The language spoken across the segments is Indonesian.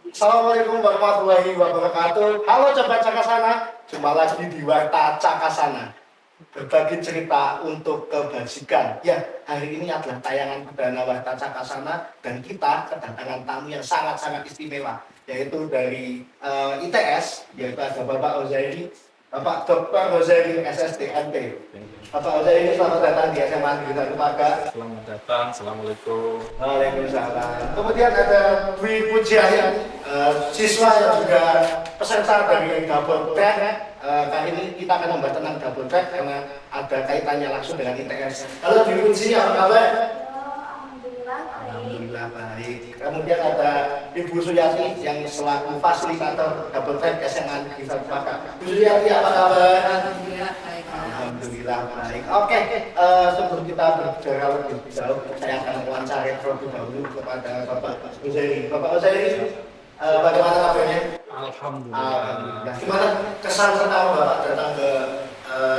Assalamualaikum warahmatullahi wabarakatuh. Halo Sobat Cakasana, jumpa lagi di Warta Cakasana. Berbagi cerita untuk kebajikan. Ya, hari ini adalah tayangan perdana Warta Cakasana dan kita kedatangan tamu yang sangat-sangat istimewa, yaitu dari ITS, yaitu ada Bapak Ozairi, Bapak Dr. Ozairi SSDMT. Bapak Ozairi, selamat datang di SMA Negeri 1 Paga. Selamat datang, Assalamualaikum. Waalaikumsalam. Kemudian ada Dwi Pujiayan, siswa yang juga peserta dari double track. Kali ini kita akan membahas tentang double track karena ada kaitannya langsung dengan ITS. Halo Dwi Puji, apa kabar? Alhamdulillah baik. Alhamdulillah baik. Kemudian ada Ibu Suyati yang selaku fasilitator double track SMA Negeri 1 Paga. Bu Suyati, apa kabar? Alhamdulillah baik. Alhamdulillah baik. Oke, sebelum kita berbicara lebih jauh, saya akan mewawancarai terlebih dahulu kepada Bapak Ozairi. Bapak Ozairi, bagaimana kabarnya? Alhamdulillah. Alhamdulillah. Gimana kesan pertama Bapak datang ke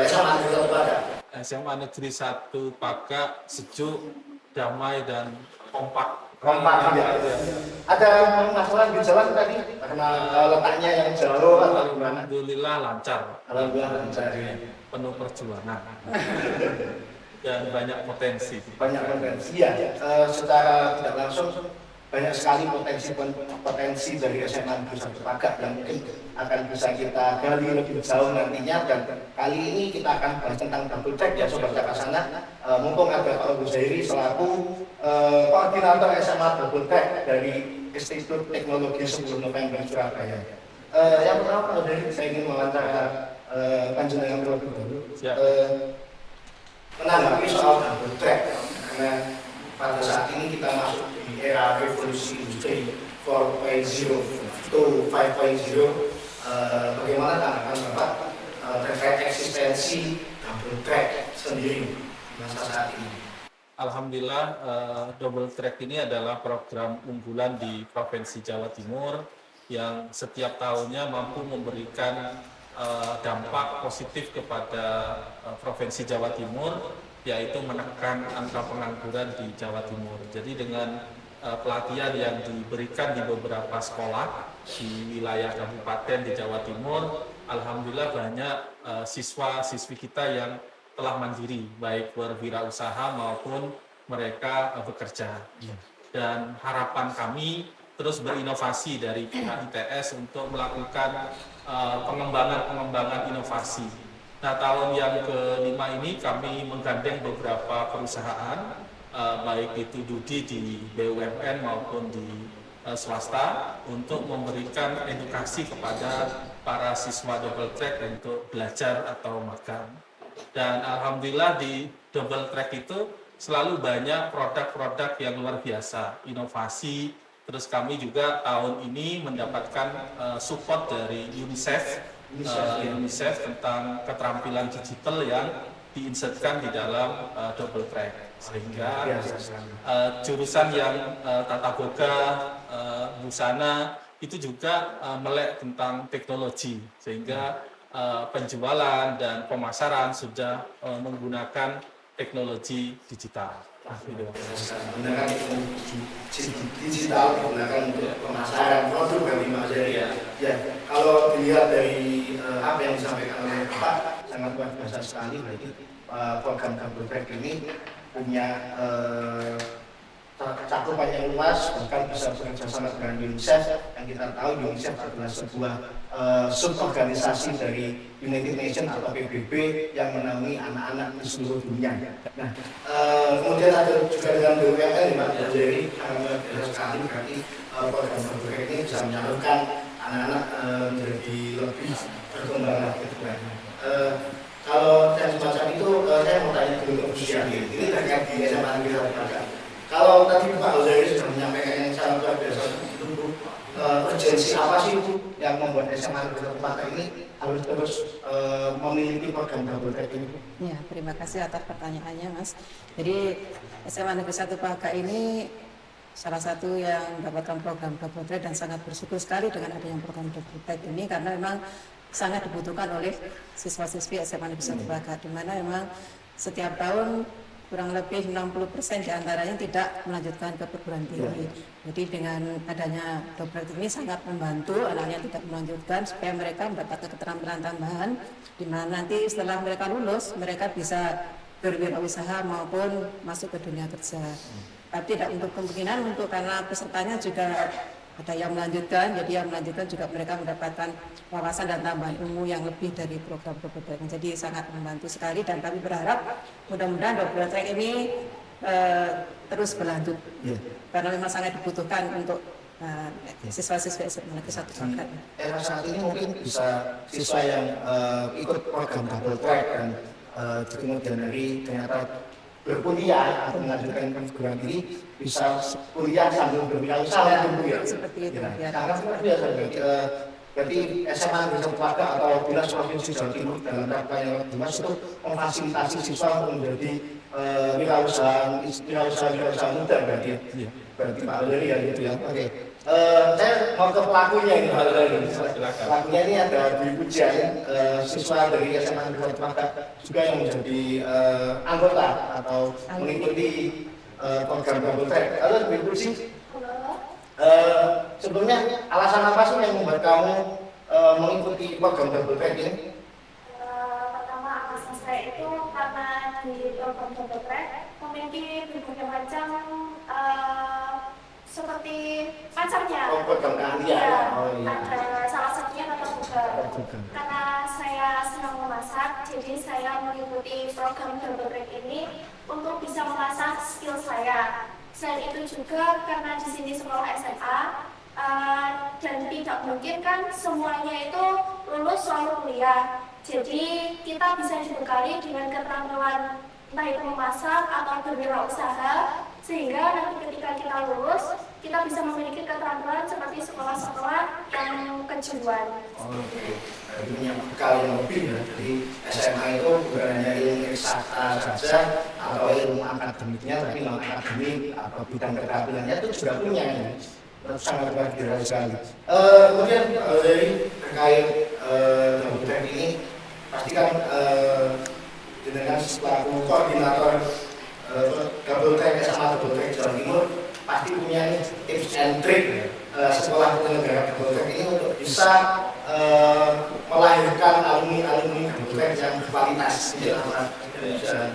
SMA Negeri 1 Paga? SMA Negeri 1 Paga sejuk, damai dan kompak. Kompak ya. Ada masalah di jalan tadi karena letaknya yang jauh atau gimana? Alhamdulillah lancar, Alhamdulillah lancar ya. penuh perjuangan dan banyak potensi. Banyak potensi ya. Secara tidak langsung banyak sekali potensi dari SMA Negeri 1 Paga yang mungkin akan bisa kita gali lebih jauh nantinya, dan kali ini kita akan bahas tentang double track ya Sobat Cakasana. Mumpung ada Pak Ozairi selaku koordinator SMA double track dari Institut Teknologi 10 November Surabaya. Yang pertama Pak Ozairi, saya ingin mewawancara panjenengan terlebih dahulu. Menanggapi soal double track karena pada saat ini kita masuk di era revolusi industri 4.0 to 5.0. Bagaimana tanggapan Bapak terkait eksistensi double track sendiri masa saat ini? Alhamdulillah, double track ini adalah program unggulan di Provinsi Jawa Timur yang setiap tahunnya mampu memberikan dampak positif kepada Provinsi Jawa Timur, yaitu menekan angka pengangguran di Jawa Timur. Jadi dengan pelatihan yang diberikan di beberapa sekolah di wilayah kabupaten di Jawa Timur, alhamdulillah banyak siswa-siswi kita yang telah mandiri, baik berwirausaha maupun mereka bekerja. Dan harapan kami terus berinovasi dari pihak ITS untuk melakukan pengembangan inovasi. Nah, tahun yang kelima ini kami menggandeng beberapa perusahaan, baik itu Dudi di BUMN maupun di swasta, untuk memberikan edukasi kepada para siswa double track untuk belajar atau magang. Dan alhamdulillah di double track itu selalu banyak produk-produk yang luar biasa, inovasi. Terus kami juga tahun ini mendapatkan support dari UNICEF tentang keterampilan digital yang diinsertkan di dalam double track, sehingga jurusan yang tata boga, busana itu juga melek tentang teknologi, sehingga penjualan dan pemasaran sudah menggunakan teknologi digital. Menggunakan digital, digunakan untuk pemasaran produk dari Mas Ozairi ya. Ya, kalau dilihat dari apa yang disampaikan oleh Pak, sangat luar biasa sekali. Berarti program double track ini punya cakupan yang luas, bahkan bisa bekerja sama dengan UNICEF. Yang kita tahu UNICEF adalah sebuah suborganisasi dari United Nations atau PBB yang menaungi anak-anak di seluruh dunia. Nah, kemudian ada juga dengan BUMN, Pak Ozairi, sangat biasa sekali. Berarti program double track ini bisa menyalurkan anak-anak menjadi lebih berkembang lagi ke depannya. Kalau yang semacam itu, saya mau tanya dulu ke ini terkait di SMA Negeri 1 Paga. Kalau tadi Pak Ozairi sudah menyampaikan yang sangat luar biasa, itu urgensi apa sih Bu yang membuat SMA Negeri 1 Paga ini harus terus memiliki program double track ini? Ya, terima kasih atas pertanyaannya, Mas. Jadi SMA Negeri 1 Paga ini salah satu yang mendapatkan program double track dan sangat bersyukur sekali dengan adanya program double track ini, karena memang sangat dibutuhkan oleh siswa-siswi SMA Negeri 1 Paga, di mana memang setiap tahun kurang lebih 60% diantaranya tidak melanjutkan ke perguruan tinggi. Jadi dengan adanya dobret ini sangat membantu anaknya tidak melanjutkan supaya mereka mendapat keterampilan tambahan di mana nanti setelah mereka lulus mereka bisa berwirausaha maupun masuk ke dunia kerja. Tapi tidak untuk kemungkinan untuk karena pesertanya juga ada yang melanjutkan, jadi yang melanjutkan juga mereka mendapatkan wawasan dan tambahan ilmu yang lebih dari program Double Jadi sangat membantu sekali dan kami berharap mudah-mudahan Double Track ini terus berlanjut karena memang sangat dibutuhkan untuk siswa-siswa SMA Negeri 1 Pangkat. Era saat ini mungkin bisa siswa yang ikut program Double Track dan kemudian dari ternyata berkuliah atau melanjutkan perguruan tinggi bisa kuliah sambil berwirausaha Ya, seperti itu. Ya. Karena seperti biasa berarti SMA Negeri 1 Pangkat atau Dinas Provinsi Jawa Timur dalam rangka yang lebih luas itu memfasilitasi siswa untuk menjadi wirausaha muda berarti. Berarti Pak Leri ya gitu ya. Oke. Saya mau ke pelakunya ini Pak Leri. Pelakunya ini ada Dwi Pujian, siswa dari SMA Negeri 1 Pangkat juga yang menjadi anggota atau mengikuti program Double Track. Halo Dwi Puji. Sebelumnya alasan apa sih yang membuat kamu mengikuti program Double Track ini? Pertama alasan saya itu karena di program Double Track memiliki berbagai macam seperti pacarnya. Program keahlian. Ada salah satunya kata buka. Karena saya senang memasak, jadi saya mengikuti program Double Track ini untuk bisa mengasah skill saya. Selain itu juga karena di sini sekolah SMA dan tidak mungkin kan semuanya itu lulus selalu kuliah. Jadi kita bisa dibekali dengan keterampilan entah itu memasak atau berwirausaha sehingga nanti ketika kita lulus kita bisa memiliki keterampilan seperti sekolah-sekolah yang kejuruan. Jadi punya bekal yang lebih ya. Jadi SMA itu bukan hanya ilmu eksakta saja atau ilmu akademiknya, tapi non akademik atau bidang keterampilannya itu juga punya ya. Sangat luar biasa sekali. Kemudian dari terkait Double Track ini pasti kan dengan selaku koordinator Double Track SMA Double Track Jawa Timur pasti punya tips and trick sekolah penyelenggara Double Track ini untuk bisa melahirkan alumni Double Track yang berkualitas di Indonesia.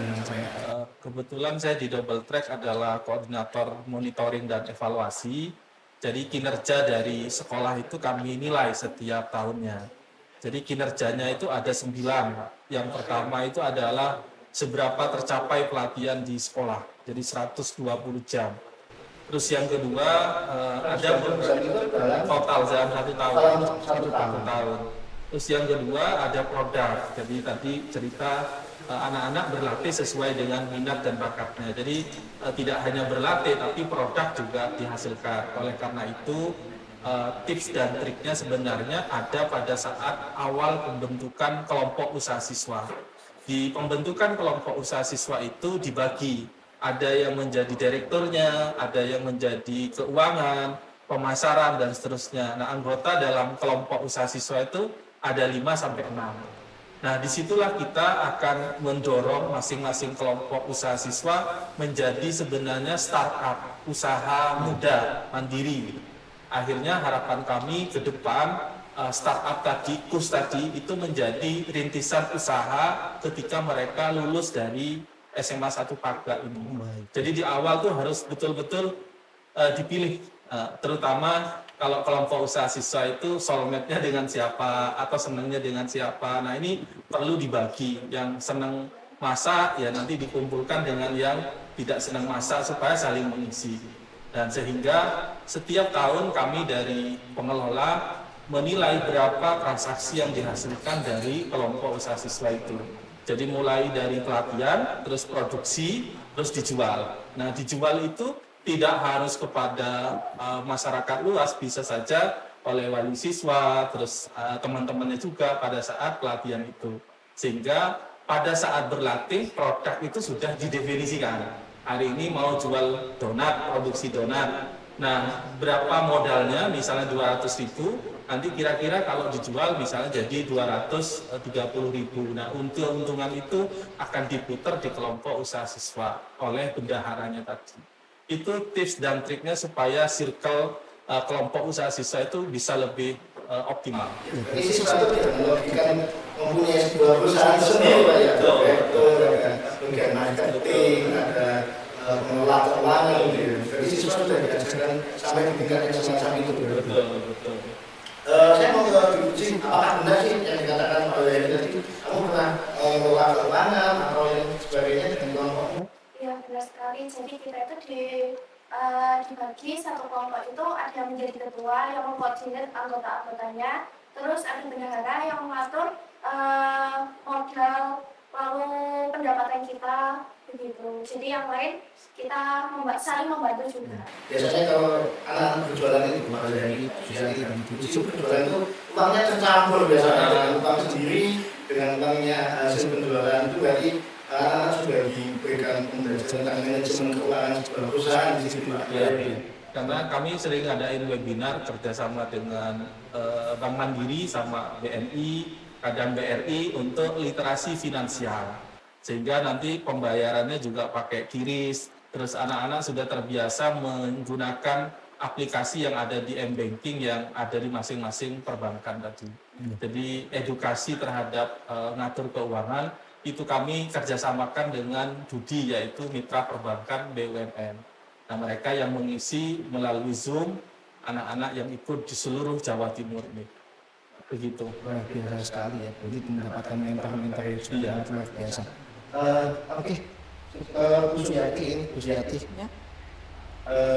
Kebetulan saya di Double Track adalah koordinator monitoring dan evaluasi. Jadi kinerja dari sekolah itu kami nilai setiap tahunnya. Jadi kinerjanya itu ada 9. Yang pertama itu adalah seberapa tercapai pelatihan di sekolah. Jadi 120 jam. Terus yang kedua ada total dalam 1 tahun. 1 tahun. Terus yang kedua ada produk. Jadi tadi cerita anak-anak berlatih sesuai dengan minat dan bakatnya. Jadi tidak hanya berlatih tapi produk juga dihasilkan. Oleh karena itu tips dan triknya sebenarnya ada pada saat awal pembentukan kelompok usaha siswa. Di pembentukan kelompok usaha siswa itu dibagi. Ada yang menjadi direkturnya, ada yang menjadi keuangan, pemasaran dan seterusnya. Nah, anggota dalam kelompok usaha siswa itu ada 5 sampai 6. Nah, disitulah kita akan mendorong masing-masing kelompok usaha siswa menjadi sebenarnya startup, usaha muda, mandiri. Akhirnya harapan kami ke depan startup tadi, kurs tadi itu menjadi rintisan usaha ketika mereka lulus dari SMA 1 Pagak ini. Jadi di awal tuh harus betul-betul dipilih, terutama kalau kelompok usaha siswa itu soulmate-nya dengan siapa atau senangnya dengan siapa. Nah ini perlu dibagi, yang senang masak ya nanti dikumpulkan dengan yang tidak senang masak supaya saling mengisi. Dan sehingga setiap tahun kami dari pengelola menilai berapa transaksi yang dihasilkan dari kelompok usaha siswa itu. Jadi mulai dari pelatihan, terus produksi, terus dijual. Nah dijual itu tidak harus kepada masyarakat luas, bisa saja oleh wali siswa, terus teman-temannya juga pada saat pelatihan itu. Sehingga pada saat berlatih, produk itu sudah didefinisikan. Hari ini mau jual donat, produksi donat. Nah, berapa modalnya, misalnya 200.000, nanti kira-kira kalau dijual misalnya jadi 230.000. Nah, untungan itu akan diputar di kelompok usaha siswa oleh bendaharanya tadi. Itu tips dan triknya supaya circle kelompok usaha siswa itu bisa lebih optimal. Jadi siswa itu tidak melogikkan mempunyai sebuah perusahaan sendiri Pak ya, ada direktur, ada bagian marketing, ada pengelola keuangan gitu. Jadi siswa sudah diajarkan sampai ke tingkat yang semacam itu. Betul. Saya mau ke Uci, apakah benar sih yang dikatakan Pak Yaya tadi, kamu pernah mengelola keuangan atau yang sebagainya dengan kelompokmu? Iya, benar sekali. Jadi kita itu dibagi satu kelompok itu ada yang menjadi ketua, yang mengkoordinir anggota-anggotanya, terus ada bendahara yang mengatur modal, lalu pendapatan kita, begitu. Jadi yang lain kita saling membantu juga. Biasanya kalau anak-anak berjualan itu, Pak Yaya bisa dan itu berjualan itu uangnya tercampur biasanya dengan uang sendiri, dengan uangnya hasil penjualan itu berarti anak-anak sudah diberikan pembelajaran tentang manajemen keuangan sebuah perusahaan di situ. Ya, karena kami sering ngadain webinar kerjasama dengan Bank Mandiri sama BNI, kadang BRI untuk literasi finansial. Sehingga nanti pembayarannya juga pakai QRIS, terus anak-anak sudah terbiasa menggunakan aplikasi yang ada di M-Banking yang ada di masing-masing perbankan tadi. Jadi edukasi terhadap ngatur keuangan itu kami kerjasamakan dengan Judi, yaitu mitra perbankan BUMN. Nah, mereka yang mengisi melalui Zoom anak-anak yang ikut di seluruh Jawa Timur ini. Begitu. Luar biasa sekali ya, jadi mendapatkan mentor-mentor yang sudah luar biasa. Oke, Bu Suyati, Ya.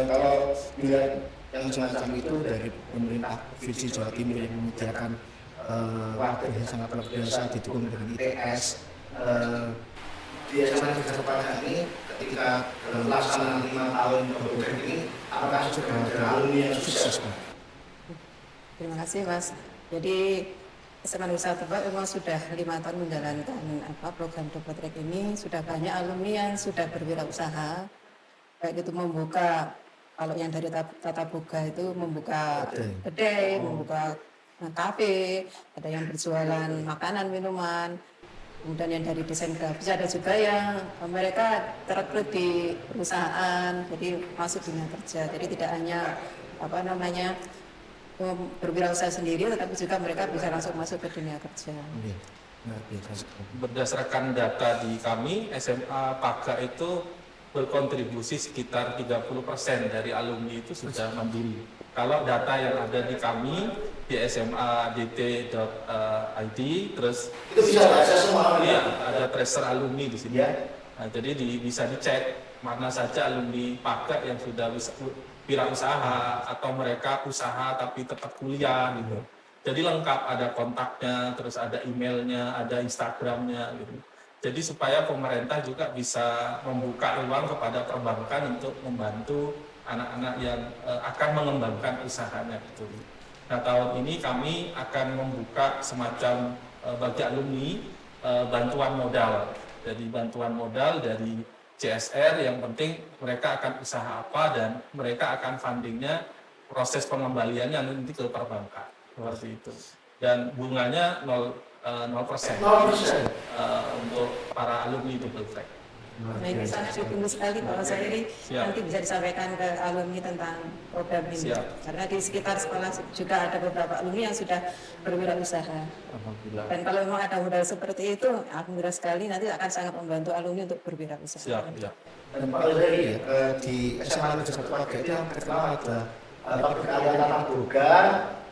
kalau dilihat yang semacam itu dari pemerintah Provinsi Jawa Timur yang menyediakan wadah yang sangat luar biasa didukung dengan ITS, di SMA Negeri 1 Padang ini ketika pelaksanaan 5 tahun program ini, apakah sudah ada alumni yang sukses, Pak? Terima kasih Mas. Jadi SMA Negeri 1 Padang memang sudah 5 tahun menjalankan program double track ini, sudah banyak alumni yang sudah berwirausaha, baik itu membuka, kalau yang dari Tata Boga itu membuka kedai, membuka kafe, ada yang berjualan makanan, minuman, kemudian yang dari desain grafis, ada juga yang mereka terekrut di perusahaan, jadi masuk dunia kerja, jadi tidak hanya berwirausaha sendiri, tetapi juga mereka bisa langsung masuk ke dunia kerja. Berdasarkan data di kami, SMA Paga itu berkontribusi sekitar 30% dari alumni itu sudah mandiri. Kalau data yang ada di kami di smadt.id, terus Itu bisa baca semua. iya, ada tracer alumni di sini. Ya. Nah, jadi bisa dicek mana saja alumni Paga yang sudah wirausaha atau mereka usaha tapi tetap kuliah gitu. Jadi lengkap, ada kontaknya, terus ada emailnya, ada Instagramnya gitu. Jadi supaya pemerintah juga bisa membuka ruang kepada perbankan untuk membantu anak-anak yang akan mengembangkan usahanya itu. Nah, tahun ini kami akan membuka semacam bagi alumni bantuan modal. Jadi bantuan modal dari CSR, yang penting mereka akan usaha apa dan mereka akan fundingnya, proses pengembaliannya nanti ke perbankan seperti itu. Dan bunganya 0% untuk para alumni double track. Nah, ini sangat ditunggu sekali Pak Mas Heri, nanti bisa disampaikan ke alumni tentang program ini. Siap. Karena di sekitar sekolah juga ada beberapa alumni yang sudah berwirausaha. Dan kalau memang ada modal seperti itu, alhamdulillah sekali nanti akan sangat membantu alumni untuk berwirausaha. Siap, ya. Dan Pak Yaya, di SMA Negeri 1 Padang itu yang terkenal ada pabrik karya Tata Boga,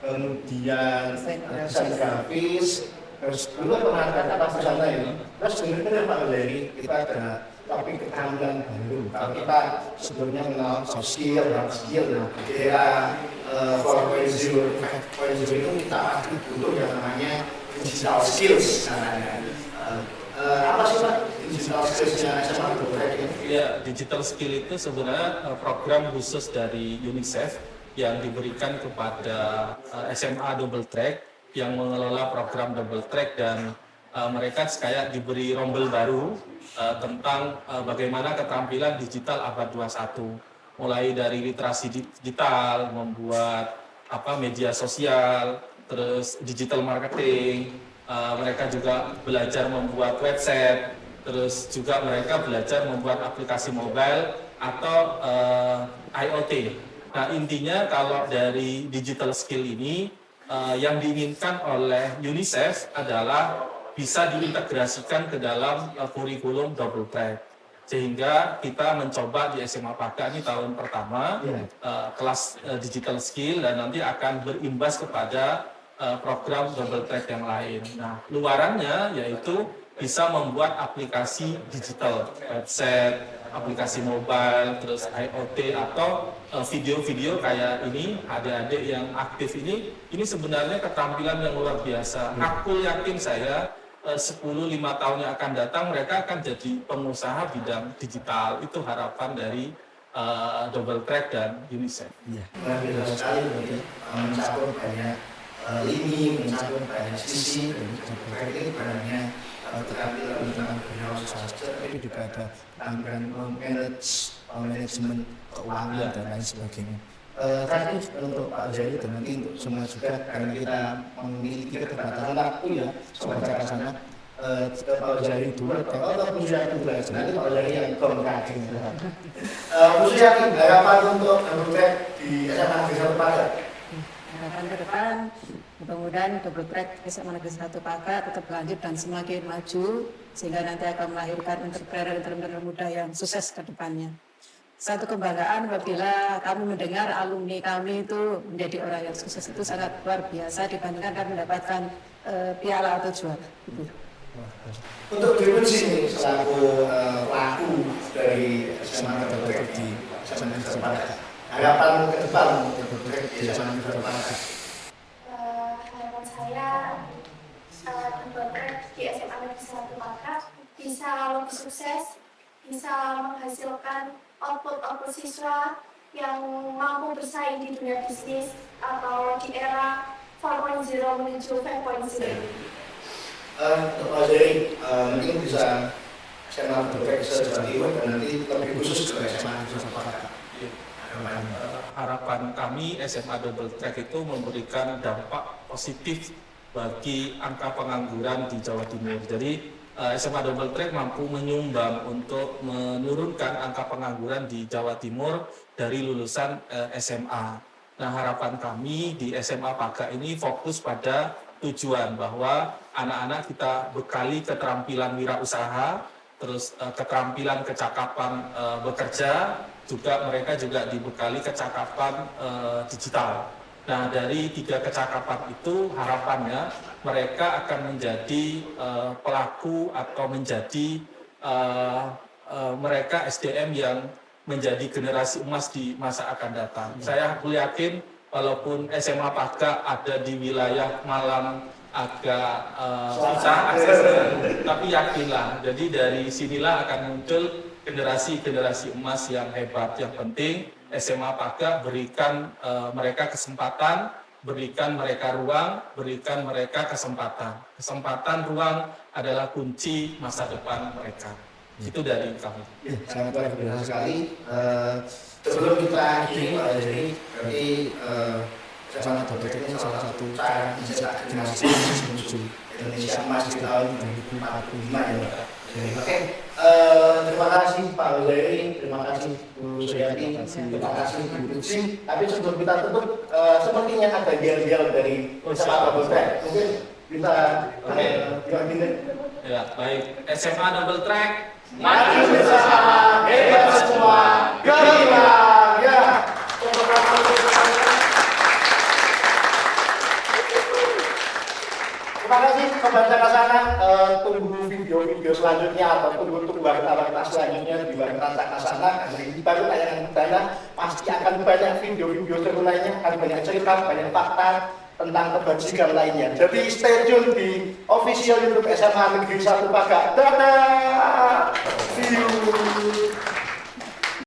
kemudian desain grafis, terus dulu pernah ada Tata Busana ini. Terus sebenarnya Pak Yaya, kita ada topik keterampilan baru. Kalau kita sebelumnya mengenal soft skill, hard skill, dan era 4.0 itu kita pasti butuh yang namanya digital skills. Apa sih Pak digital skills-nya SMA Double Track ini? Ya, digital skill itu sebenarnya program khusus dari UNICEF yang diberikan kepada SMA Double Track yang mengelola program Double Track, dan mereka kayak diberi rombel baru tentang bagaimana keterampilan digital abad 21, mulai dari literasi digital, membuat media sosial, terus digital marketing, mereka juga belajar membuat website, terus juga mereka belajar membuat aplikasi mobile atau IoT. Nah, intinya kalau dari digital skill ini yang diinginkan oleh UNICEF adalah bisa diintegrasikan ke dalam kurikulum double track. Sehingga kita mencoba di SMA Paga ini tahun pertama kelas digital skill dan nanti akan berimbas kepada program double track yang lain. Nah, luarannya yaitu bisa membuat aplikasi digital, website, aplikasi mobile, terus IoT atau video-video kayak ini, adik-adik yang aktif ini sebenarnya keterampilan yang luar biasa. Aku yakin saya 10-5 tahun yang akan datang mereka akan jadi pengusaha bidang digital. Itu harapan dari double track dan UNICEF. Iya, luar biasa sekali berarti mencakup banyak lini, mencakup banyak sisi, dan double track ini bukannya keterampilan tentang berwirausaha saja, tapi juga ada keterampilan manajemen keuangan dan lain sebagainya. Terakhir untuk Pak Zairi dan nanti untuk semua juga karena kita memiliki keterbatasan waktu ya sebagai ke sana. Pak Zairi dulu atau Musya dulu aja, nanti Pak Zairi yang komunikasi. Musya, harapan untuk double track di SMA Negeri 1 Paga. Harapan ke depan, mudah-mudahan double track SMA Negeri 1 Paga tetap lanjut dan semakin maju sehingga nanti akan melahirkan entrepreneur muda yang sukses ke depannya. Satu kebanggaan apabila kami mendengar alumni kami itu menjadi orang yang sukses itu sangat luar biasa dibandingkan kami mendapatkan piala atau juara. Untuk Dewi selaku pelaku dari SMA double track di SMA Negeri 1 Paga, harapan ke depan untuk double track di SMA Negeri 1 Paga. Harapan saya double track di SMA Negeri 1 Paga bisa lebih sukses, bisa menghasilkan output siswa yang mampu bersaing di dunia bisnis atau di era 4.0 menuju 5.0. Untuk Pak Zairi, mungkin bisa SMA double track se-Jawa Timur dan nanti lebih khusus ke SMA Negeri 1 Paga. Harapan kami SMA double track itu memberikan dampak positif bagi angka pengangguran di Jawa Timur. Jadi SMA double track mampu menyumbang untuk menurunkan angka pengangguran di Jawa Timur dari lulusan SMA. Nah, harapan kami di SMA Paga ini fokus pada tujuan bahwa anak-anak kita bekali keterampilan wirausaha, terus keterampilan kecakapan bekerja, juga mereka juga dibekali kecakapan digital. Nah, dari 3 kecakapan itu harapannya mereka akan menjadi pelaku atau menjadi mereka SDM yang menjadi generasi emas di masa akan datang. Saya yakin walaupun SMA Paga ada di wilayah Malang agak susah aksesnya, tapi yakinlah. Jadi dari sinilah akan muncul generasi-generasi emas yang hebat. Yang penting SMA Paga berikan mereka kesempatan, berikan mereka ruang, berikan mereka kesempatan. Kesempatan, ruang adalah kunci masa depan mereka. Itu dari kami. Ya, sangat luar biasa sekali. Sebelum kita akhiri Pak Zairi, berarti SMA double track ini salah satu cara mencetak generasi emas menuju Indonesia emas di tahun 2045 ya Pak. Oke, terima kasih Pak Zairi, terima kasih Bu Suryati, terima kasih Bu Putri. Tapi sebelum kita tutup, sepertinya ada dialog dari SMA double track. Mungkin bisa diambil. Ya, baik. SMA double track. Maju bersama, hebat semua, gemilang, ya. Terima kasih Sobat Cakasana, tunggu video-video selanjutnya atau tunggu warta-warta selanjutnya di warta Cakasana. Karena ini baru tayangan perdana, pasti akan banyak video-video seru lainnya, akan banyak cerita, banyak fakta tentang kebajikan lainnya. Jadi stay tune di official YouTube SMA Negeri 1 Paga. Dadah! See you!